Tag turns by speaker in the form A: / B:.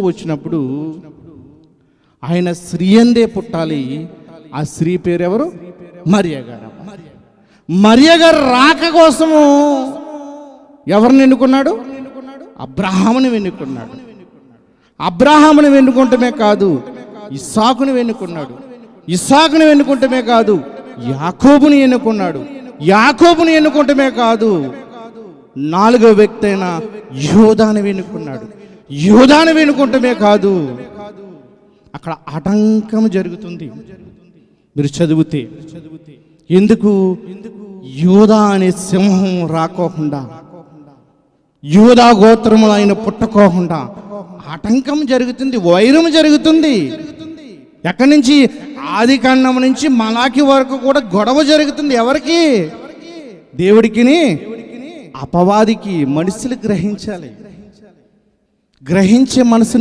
A: వచ్చినప్పుడు ఆయన స్త్రీ అందే పుట్టాలి. ఆ స్త్రీ పేరు ఎవరు? మరియ గారు. మరియ గారు రాక కోసము ఎవరిని ఎన్నుకున్నాడు? అబ్రహాముని ఎన్నుకున్నాడు. అబ్రహాముని ఎన్నుకుంటమే కాదు, ఇస్సాకుని ఎన్నుకున్నాడు. ఇస్సాకుని ఎన్నుకుంటమే కాదు, యాకోబుని ఎన్నుకున్నాడు. యాకోబుని ఎన్నుకుంటమే కాదు, 4వ వ్యక్తి అయిన యోధాని ఎన్నుకున్నాడు. యోధాని ఎన్నుకుంటమే కాదు, అక్కడ ఆటంకం జరుగుతుంది. మీరు చదివితే ఎందుకు యోధా అనే సింహం రాకోకుండా, యోధా గోత్రములు ఆయన పుట్టకోకుండా ఆటంకం జరుగుతుంది, వైరం జరుగుతుంది. ఎక్కడి నుంచి? ఆది కాండం నుంచి మలాకి వరకు కూడా గొడవ జరుగుతుంది. ఎవరికి? దేవుడికిని అపవాదికి. మనుషులు గ్రహించాలి. గ్రహించే మనసు